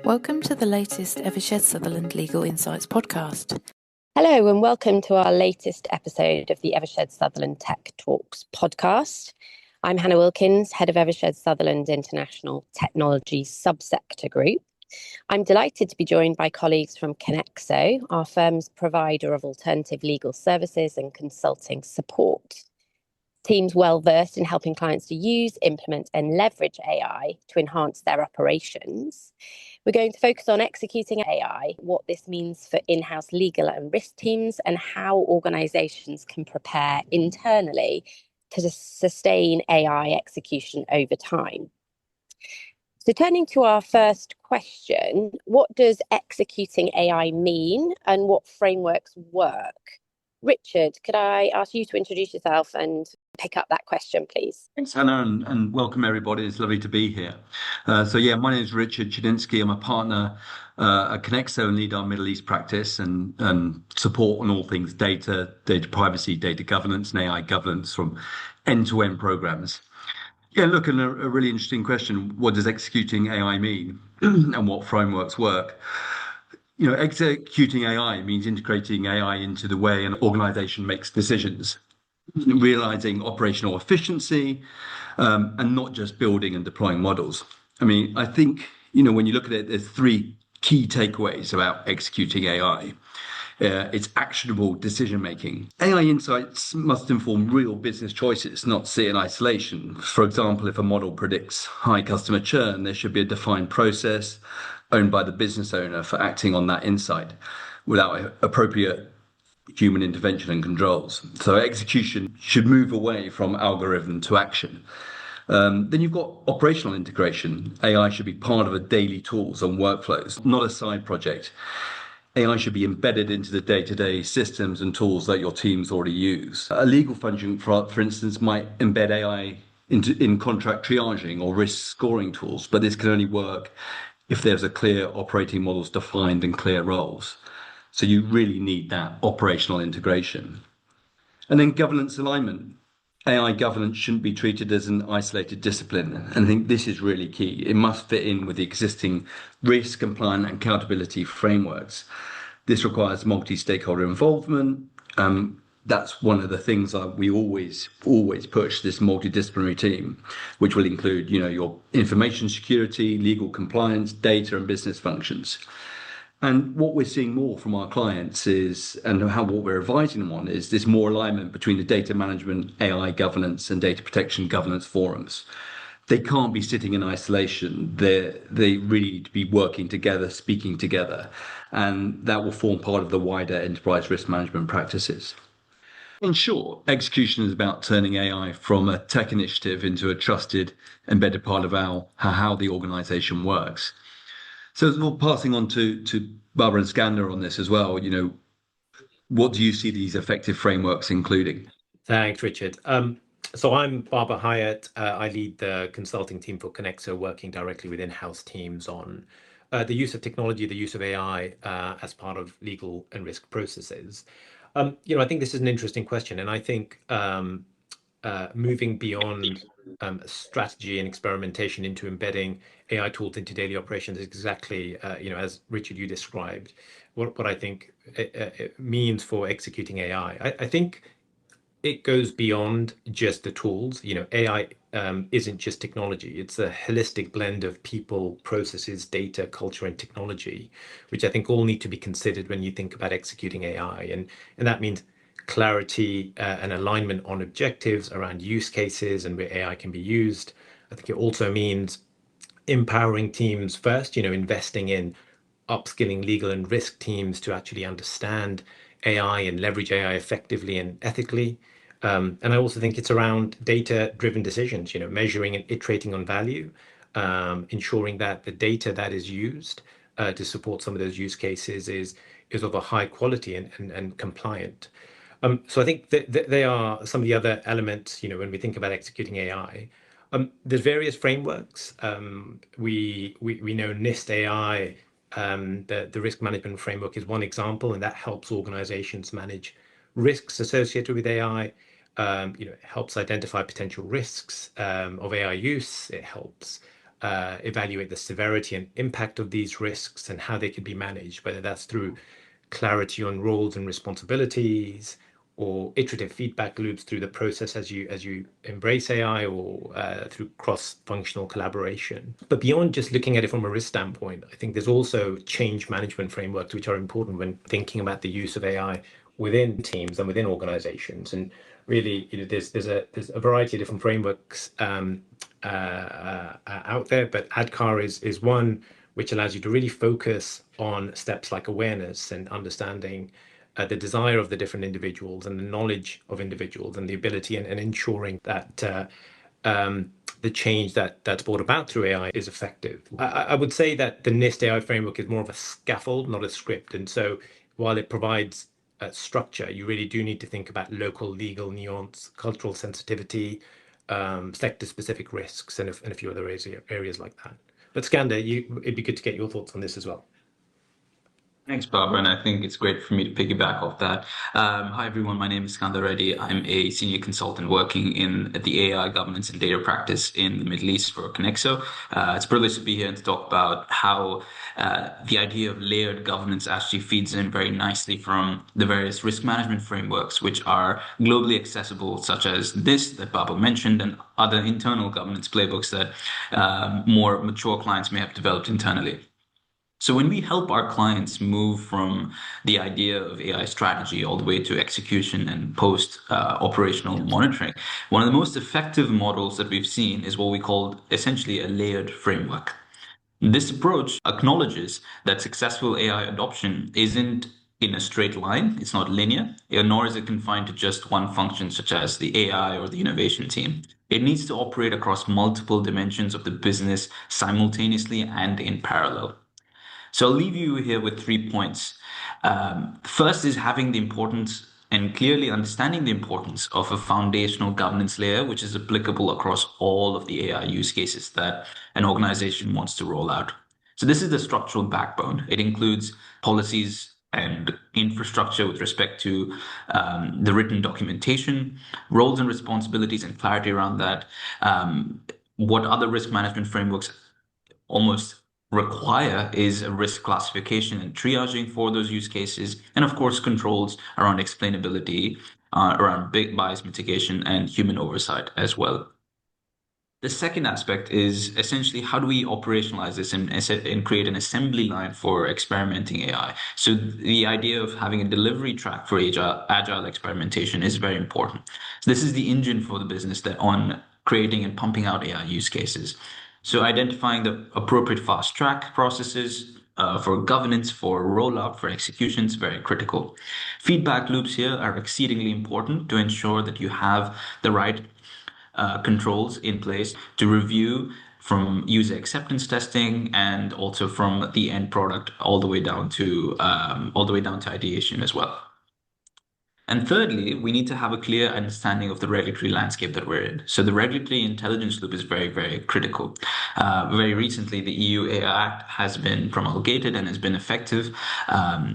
Welcome to the latest Evershed Sutherland Legal Insights podcast. Hello and welcome to our latest episode of the Evershed Sutherland Tech Talks podcast. I'm Hannah Wilkins, head of Evershed Sutherland International Technology Subsector Group. I'm delighted to be joined by colleagues from Conexo, our firm's provider of alternative legal services and consulting support. Teams well versed in helping clients to use, implement and leverage AI to enhance their operations. We're going to focus on executing AI, what this means for in-house legal and risk teams, and how organisations can prepare internally to sustain AI execution over time. So turning to our first question, what does executing AI mean and what frameworks work? Richard, could I ask you to introduce yourself and pick up that question, please? Thanks, Hannah, and welcome everybody. It's lovely to be here. My name is Richard Chudinsky. I'm a partner at Conexo and lead our Middle East practice and support on all things data privacy, data governance, and AI governance from end-to-end programs. Yeah, look, and a really interesting question. What does executing AI mean and what frameworks work? You know, executing AI means integrating AI into the way an organization makes decisions, realizing operational efficiency, and not just building and deploying models. I mean, I think, when you look at it, there's three key takeaways about executing AI. It's actionable decision making. AI insights must inform real business choices, not sit in isolation. For example, if a model predicts high customer churn, there should be a defined process owned by the business owner for acting on that insight without appropriate human intervention and controls. So execution should move away from algorithm to action. Then you've got operational integration. AI should be part of a daily tools and workflows, not a side project. AI should be embedded into the day-to-day systems and tools that your teams already use. A legal function, for instance, might embed AI in contract triaging or risk scoring tools, but this can only work if there's a clear operating models defined and clear roles. So you really need that operational integration. And then governance alignment. AI governance shouldn't be treated as an isolated discipline. And I think this is really key. It must fit in with the existing risk, compliance and accountability frameworks. This requires multi-stakeholder involvement. That's one of the things that we always push, this multidisciplinary team, which will include, your information security, legal compliance, data and business functions. And what we're seeing more from our clients what we're advising them on is this more alignment between the data management, AI governance and data protection governance forums. They can't be sitting in isolation. They really need to be working together, speaking together, and that will form part of the wider enterprise risk management practices. In short, execution is about turning AI from a tech initiative into a trusted, embedded part of how the organization works. So we're passing on to Barbara and Skander on this as well. What do you see these effective frameworks including? Thanks, Richard. So I'm Barbara Hyatt. I lead the consulting team for Conexo, working directly with in-house teams on the use of technology, the use of AI as part of legal and risk processes. I think this is an interesting question, and I think moving beyond strategy and experimentation into embedding AI tools into daily operations is exactly, as Richard, you described, what I think it means for executing AI. I think it goes beyond just the tools. AI isn't just technology. It's a holistic blend of people, processes, data, culture, and technology, which I think all need to be considered when you think about executing AI. And that means clarity and alignment on objectives around use cases and where AI can be used. I think it also means empowering teams first, investing in upskilling legal and risk teams to actually understand AI and leverage AI effectively and ethically. And I also think it's around data-driven decisions, measuring and iterating on value, ensuring that the data that is used to support some of those use cases is of a high quality and compliant. So I think that they are some of the other elements, when we think about executing AI. There's various frameworks. We know NIST AI, the risk management framework is one example, and that helps organizations manage risks associated with AI. It helps identify potential risks of AI use. It helps evaluate the severity and impact of these risks and how they could be managed, whether that's through clarity on roles and responsibilities, or iterative feedback loops through the process as you embrace AI, or through cross-functional collaboration. But beyond just looking at it from a risk standpoint, I think there's also change management frameworks which are important when thinking about the use of AI within teams and within organizations. And really, there's a variety of different frameworks out there, but ADKAR is one which allows you to really focus on steps like awareness and understanding the desire of the different individuals and the knowledge of individuals and the ability and ensuring that the change that's brought about through AI is effective. I would say that the NIST AI framework is more of a scaffold, not a script. And so while it provides structure, you really do need to think about local legal nuance, cultural sensitivity, sector-specific risks, and a few other areas like that. But Skander, it'd be good to get your thoughts on this as well. Thanks, Barbara, and I think it's great for me to piggyback off that. Hi, everyone. My name is Skander Reddy. I'm a senior consultant working in the AI governance and data practice in the Middle East for Connexo. It's a privilege to be here and to talk about how the idea of layered governance actually feeds in very nicely from the various risk management frameworks, which are globally accessible, such as this that Barbara mentioned, and other internal governance playbooks that more mature clients may have developed internally. So when we help our clients move from the idea of AI strategy all the way to execution and post-operational monitoring, one of the most effective models that we've seen is what we call essentially a layered framework. This approach acknowledges that successful AI adoption isn't in a straight line, it's not linear, nor is it confined to just one function, such as the AI or the innovation team. It needs to operate across multiple dimensions of the business simultaneously and in parallel. So I'll leave you here with 3 points. First is having the importance and clearly understanding the importance of a foundational governance layer, which is applicable across all of the AI use cases that an organization wants to roll out. So this is the structural backbone. It includes policies and infrastructure with respect to the written documentation, roles and responsibilities and clarity around that, what other risk management frameworks almost require is a risk classification and triaging for those use cases, and of course controls around explainability, around big bias mitigation and human oversight as well. The second aspect is essentially how do we operationalize this and create an assembly line for experimenting AI. So the idea of having a delivery track for agile experimentation is very important. So this is the engine for the business that on creating and pumping out AI use cases. So identifying the appropriate fast track processes for governance, for rollout, for execution is very critical. Feedback loops here are exceedingly important to ensure that you have the right controls in place to review from user acceptance testing and also from the end product all the way down to ideation as well. And thirdly, we need to have a clear understanding of the regulatory landscape that we're in. So the regulatory intelligence loop is very, very critical. Very recently, the EU AI Act has been promulgated and has been effective.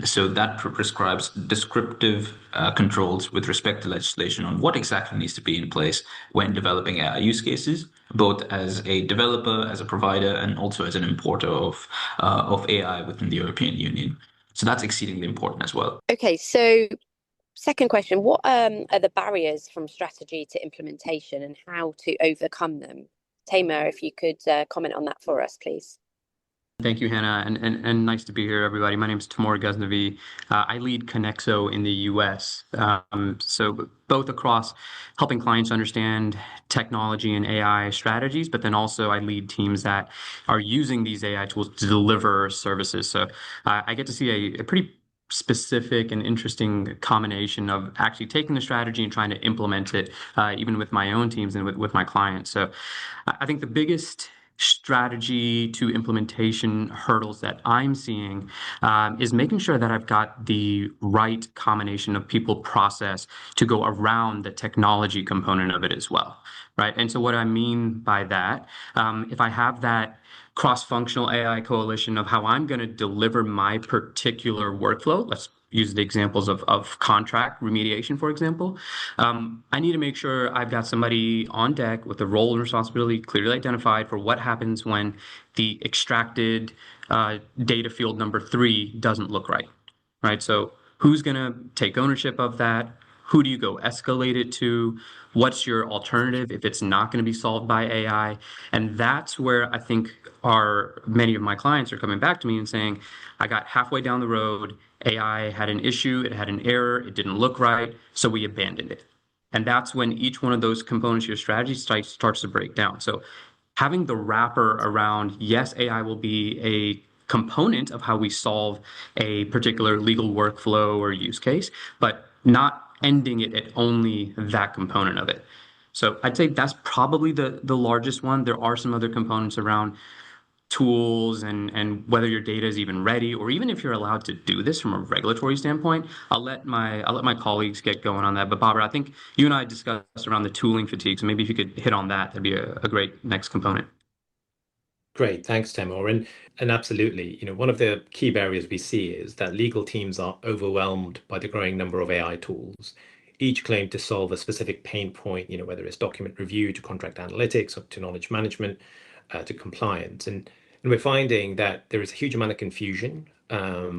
So that prescribes descriptive controls with respect to legislation on what exactly needs to be in place when developing AI use cases, both as a developer, as a provider, and also as an importer of AI within the European Union. So that's exceedingly important as well. Okay, so second question, what are the barriers from strategy to implementation and how to overcome them? Tamer, if you could comment on that for us, please. Thank you, Hannah, and nice to be here, everybody. My name is Timur Ghaznavi. I lead Connexo in the US. So both across helping clients understand technology and AI strategies, but then also I lead teams that are using these AI tools to deliver services. So I get to see a pretty specific and interesting combination of actually taking the strategy and trying to implement it, even with my own teams and with my clients. So I think the biggest strategy to implementation hurdles that I'm seeing is making sure that I've got the right combination of people process to go around the technology component of it as well, right? And so what I mean by that, if I have that cross-functional AI coalition of how I'm going to deliver my particular workflow, let's use the examples of contract remediation, for example. I need to make sure I've got somebody on deck with a role and responsibility clearly identified for what happens when the extracted data field number 3 doesn't look right, right? So who's going to take ownership of that? Who do you go escalate it to? What's your alternative if it's not going to be solved by AI? And that's where I think many of my clients are coming back to me and saying, I got halfway down the road, AI had an issue, it had an error, it didn't look right, so we abandoned it. And that's when each one of those components of your strategy starts to break down. So having the wrapper around, yes, AI will be a component of how we solve a particular legal workflow or use case, but not ending it at only that component of it. So I'd say that's probably the largest one. There are some other components around tools and whether your data is even ready, or even if you're allowed to do this from a regulatory standpoint. I'll let my colleagues get going on that. But Barbara, I think you and I discussed around the tooling fatigue. So maybe if you could hit on that, that'd be a great next component. Great, thanks, Timur. And absolutely, one of the key barriers we see is that legal teams are overwhelmed by the growing number of AI tools. Each claim to solve a specific pain point, whether it's document review to contract analytics or to knowledge management to compliance. And we're finding that there is a huge amount of confusion,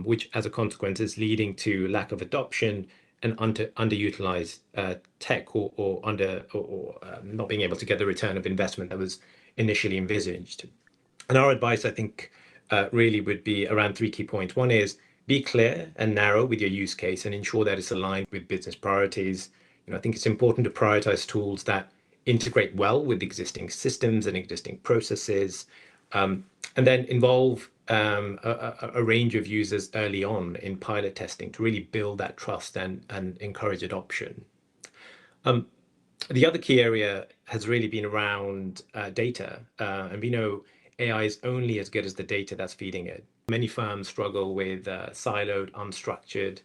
which as a consequence is leading to lack of adoption and underutilized tech or not being able to get the return of investment that was initially envisaged. And our advice, I think, really would be around 3 key points. One is be clear and narrow with your use case and ensure that it's aligned with business priorities. I think it's important to prioritize tools that integrate well with existing systems and existing processes, and then involve a range of users early on in pilot testing to really build that trust and encourage adoption. The other key area has really been around data, and we know AI is only as good as the data that's feeding it. Many firms struggle with siloed, unstructured,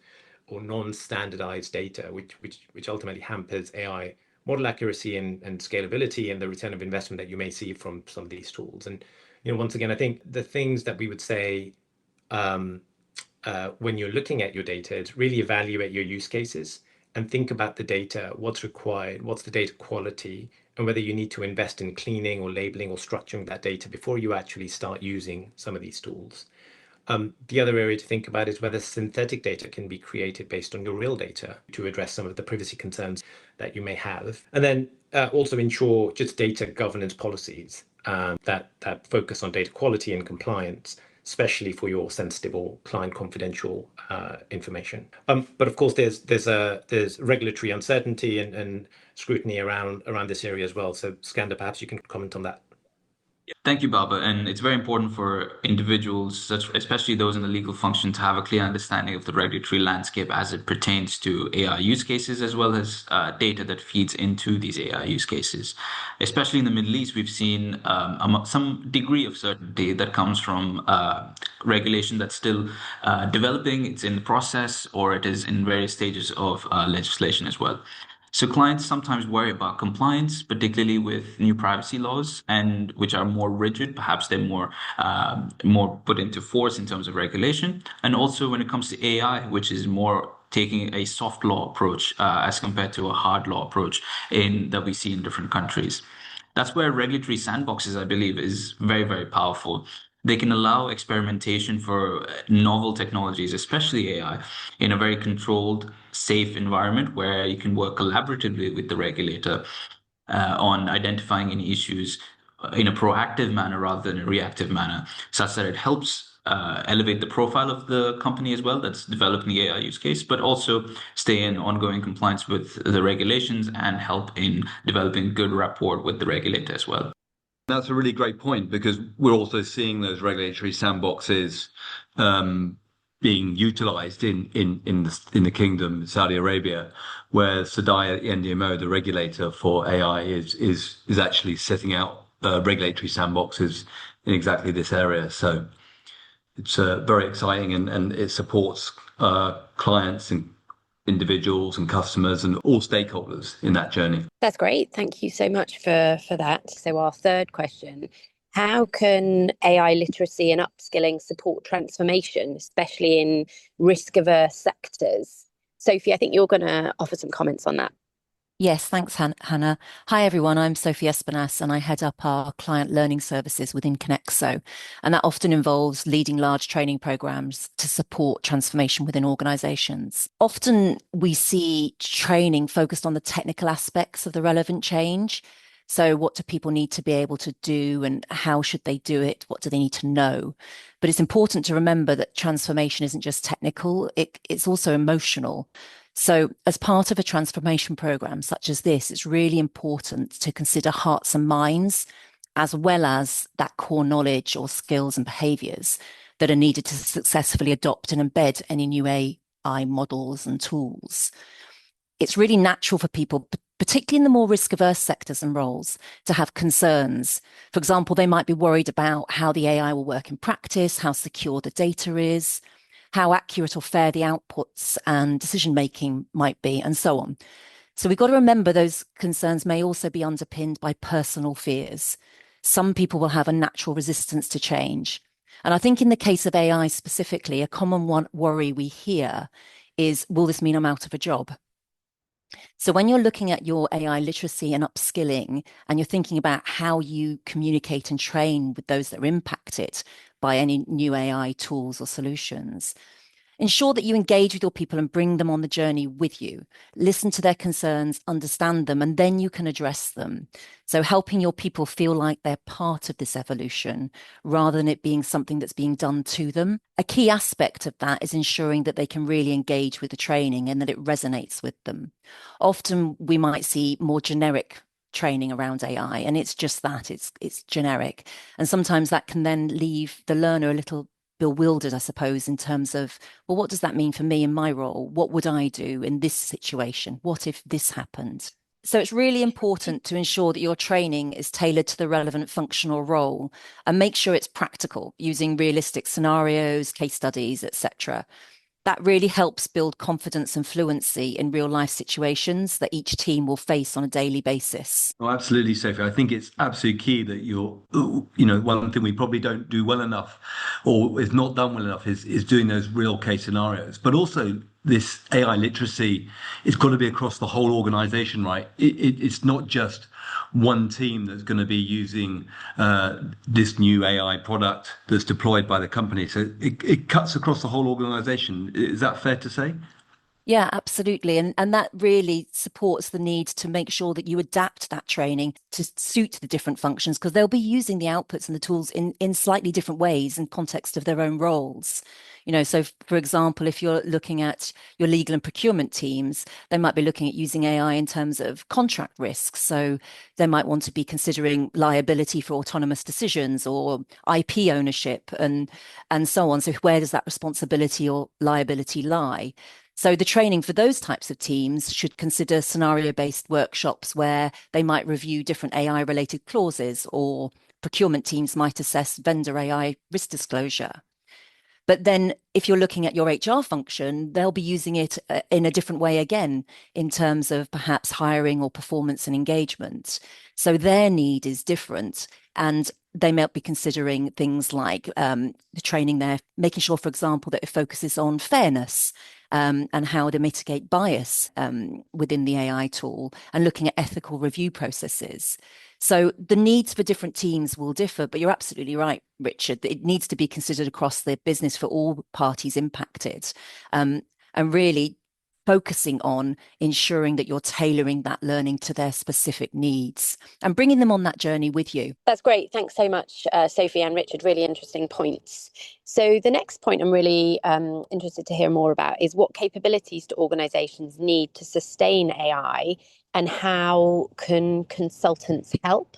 or non-standardized data, which ultimately hampers AI model accuracy and scalability and the return of investment that you may see from some of these tools. And once again, I think the things that we would say when you're looking at your data is really evaluate your use cases and think about the data, what's required, what's the data quality, and whether you need to invest in cleaning or labeling or structuring that data before you actually start using some of these tools. The other area to think about is whether synthetic data can be created based on your real data to address some of the privacy concerns that you may have. And then also ensure just data governance policies that focus on data quality and compliance, especially for your sensitive or client confidential information. But of course, there's regulatory uncertainty and scrutiny around this area as well. So Skander, perhaps you can comment on that. Thank you, Baba. And it's very important for individuals, especially those in the legal function, to have a clear understanding of the regulatory landscape as it pertains to AI use cases, as well as data that feeds into these AI use cases. Especially in the Middle East, we've seen some degree of certainty that comes from regulation that's still developing. It's in the process, or it is in various stages of legislation as well. So clients sometimes worry about compliance, particularly with new privacy laws, and which are more rigid. Perhaps they're more put into force in terms of regulation. And also when it comes to AI, which is more taking a soft law approach as compared to a hard law approach that we see in different countries. That's where regulatory sandboxes, I believe, is very, very powerful. They can allow experimentation for novel technologies, especially AI, in a very controlled, safe environment where you can work collaboratively with the regulator on identifying any issues in a proactive manner rather than a reactive manner, such that it helps elevate the profile of the company as well that's developing the AI use case, but also stay in ongoing compliance with the regulations and help in developing good rapport with the regulator as well. That's a really great point, because we're also seeing those regulatory sandboxes being utilized in the kingdom, Saudi Arabia, where SADAI, the NDMO, the regulator for AI, is actually setting out regulatory sandboxes in exactly this area. So it's very exciting, and it supports clients and individuals and customers and all stakeholders in that journey. That's great. Thank you so much for that. So our third question, How can AI literacy and upskilling support transformation, especially in risk-averse sectors? Sophie, I think you're going to offer some comments on that. Yes, thanks, Hannah. Hi, everyone. I'm Sophie Espinas, and I head up our client learning services within Connexo. And that often involves leading large training programs to support transformation within organizations. Often we see training focused on the technical aspects of the relevant change. So what do people need to be able to do, and how should they do it? What do they need to know? But it's important to remember that transformation isn't just technical, it's also emotional. So, as part of a transformation program such as this, it's really important to consider hearts and minds, as well as that core knowledge or skills and behaviors that are needed to successfully adopt and embed any new AI models and tools. It's really natural for people, particularly in the more risk-averse sectors and roles, to have concerns. For example, they might be worried about how the AI will work in practice, how secure the data is, how accurate or fair the outputs and decision making might be, and so on. So we've got to remember those concerns may also be underpinned by personal fears. Some people will have a natural resistance to change. And I think in the case of AI specifically, a common worry we hear is, will this mean I'm out of a job? So when you're looking at your AI literacy and upskilling, and you're thinking about how you communicate and train with those that are impacted by any new AI tools or solutions, ensure that you engage with your people and bring them on the journey with you. Listen to their concerns, understand them, and then you can address them. So helping your people feel like they're part of this evolution rather than it being something that's being done to them. A key aspect of that is ensuring that they can really engage with the training and that it resonates with them. Often we might see more generic training around AI, and it's just that, it's generic. And sometimes that can then leave the learner a little bewildered, I suppose, in terms of, well, what does that mean for me in my role? What would I do in this situation? What if this happened? So it's really important to ensure that your training is tailored to the relevant functional role and make sure it's practical, using realistic scenarios, case studies, etc. That really helps build confidence and fluency in real life situations that each team will face on a daily basis. Oh, absolutely, Sophie. I think it's absolutely key that one thing we probably don't do well enough, or is not done well enough, is doing those real case scenarios. But also, this AI literacy, it's got to be across the whole organization, right? It's not just one team that's going to be using this new AI product that's deployed by the company. So it cuts across the whole organization. Is that fair to say? Yeah, absolutely. And that really supports the need to make sure that you adapt that training to suit the different functions, because they'll be using the outputs and the tools in slightly different ways in context of their own roles. So for example, if you're looking at your legal and procurement teams, they might be looking at using AI in terms of contract risks. So they might want to be considering liability for autonomous decisions or IP ownership and so on. So where does that responsibility or liability lie? So the training for those types of teams should consider scenario-based workshops where they might review different AI-related clauses, or procurement teams might assess vendor AI risk disclosure. But then if you're looking at your HR function, they'll be using it in a different way again, in terms of perhaps hiring or performance and engagement. So their need is different. And they might be considering things like the training there, making sure, for example, that it focuses on fairness and how to mitigate bias within the AI tool, and looking at ethical review processes. So the needs for different teams will differ, but you're absolutely right, Richard. It needs to be considered across the business for all parties impacted, and really focusing on ensuring that you're tailoring that learning to their specific needs and bringing them on that journey with you. That's great. Thanks so much, Sophie and Richard. Really interesting points. So the next point I'm really interested to hear more about is what capabilities do organizations need to sustain AI, and how can consultants help?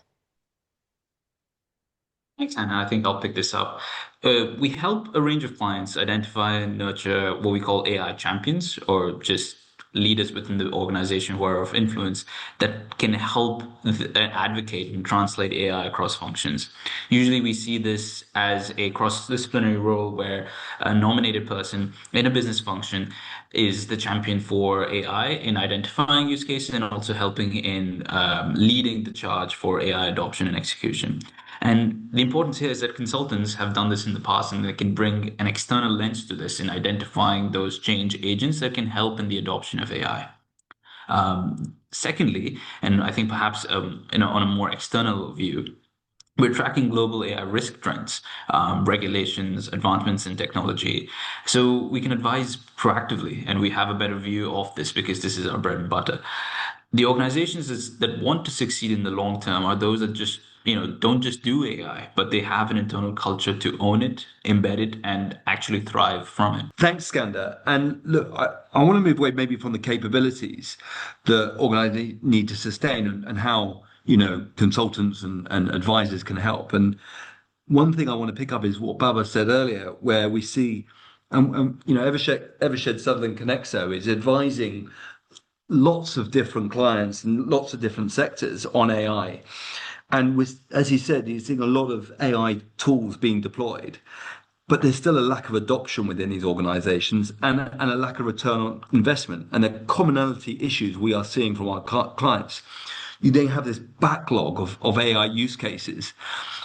Thanks, Hannah. I think I'll pick this up. We help a range of clients identify and nurture what we call AI champions, or just leaders within the organization who are of influence that can help advocate and translate AI across functions. Usually we see this as a cross-disciplinary role where a nominated person in a business function is the champion for AI in identifying use cases and also helping in leading the charge for AI adoption and execution. And the importance here is that consultants have done this in the past and they can bring an external lens to this in identifying those change agents that can help in the adoption of AI. Secondly, and I think perhaps on a more external view, we're tracking global AI risk trends, regulations, advancements in technology. So we can advise proactively, and we have a better view of this because this is our bread and butter. The that want to succeed in the long term are those that just, don't just do AI, but they have an internal culture to own it, embed it, and actually thrive from it. Thanks, Skander. And look, I want to move away maybe from the capabilities that organizations need to sustain and how, consultants and advisors can help. And one thing I want to pick up is what Baba said earlier, where we see, Evershed Sutherland Connexo is advising lots of different clients and lots of different sectors on AI. And as he said, he's seeing a lot of AI tools being deployed, but there's still a lack of adoption within these organizations and a lack of return on investment. And the commonality issues we are seeing from our clients, you then have this backlog of AI use cases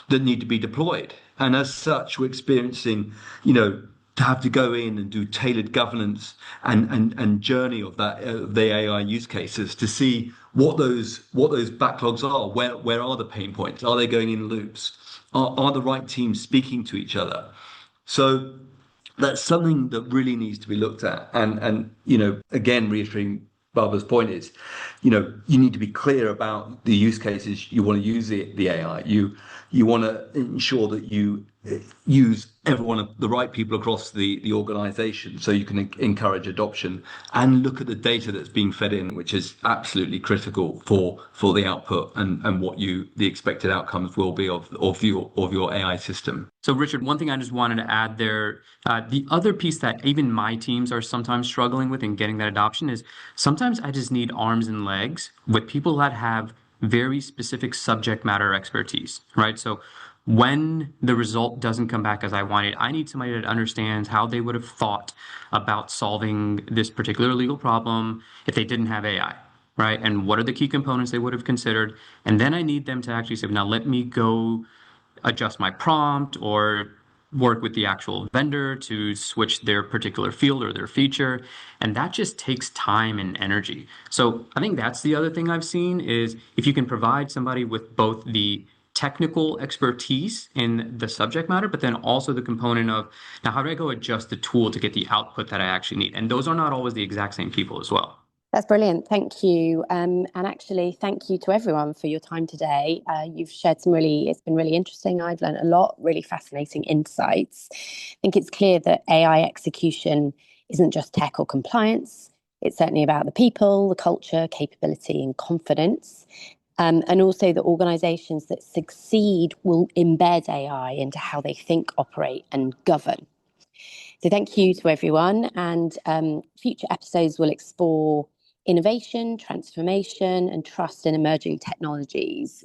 that need to be deployed. And as such, we're experiencing, to have to go in and do tailored governance and journey of the AI use cases to see what those backlogs are. Where are the pain points? Are they going in loops? Are the right teams speaking to each other? So that's something that really needs to be looked at. And again, reiterating Barbara's point is, you need to be clear about the use cases you want to use the AI. You want to ensure that you use the right people across the organization so you can encourage adoption and look at the data that's being fed in, which is absolutely critical for the output and what the expected outcomes will be of your AI system. So Richard, one thing I just wanted to add there, the other piece that even my teams are sometimes struggling with in getting that adoption is sometimes I just need arms and legs with people that have very specific subject matter expertise, right? So when the result doesn't come back as I wanted, I need somebody that understands how they would have thought about solving this particular legal problem if they didn't have AI, right? And what are the key components they would have considered? And then I need them to actually say, now let me go adjust my prompt or work with the actual vendor to switch their particular field or their feature. And that just takes time and energy. So I think that's the other thing I've seen is if you can provide somebody with both the technical expertise in the subject matter, but then also the component of, now how do I go adjust the tool to get the output that I actually need? And those are not always the exact same people as well. That's brilliant. Thank you. And actually, thank you to everyone for your time today. You've shared it's been really interesting. I've learned a lot, really fascinating insights. I think it's clear that AI execution isn't just tech or compliance. It's certainly about the people, the culture, capability, and confidence. And also the organizations that succeed will embed AI into how they think, operate, and govern. So thank you to everyone. And future episodes will explore innovation, transformation, and trust in emerging technologies.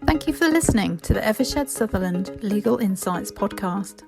Thank you for listening to the Evershed Sutherland Legal Insights podcast.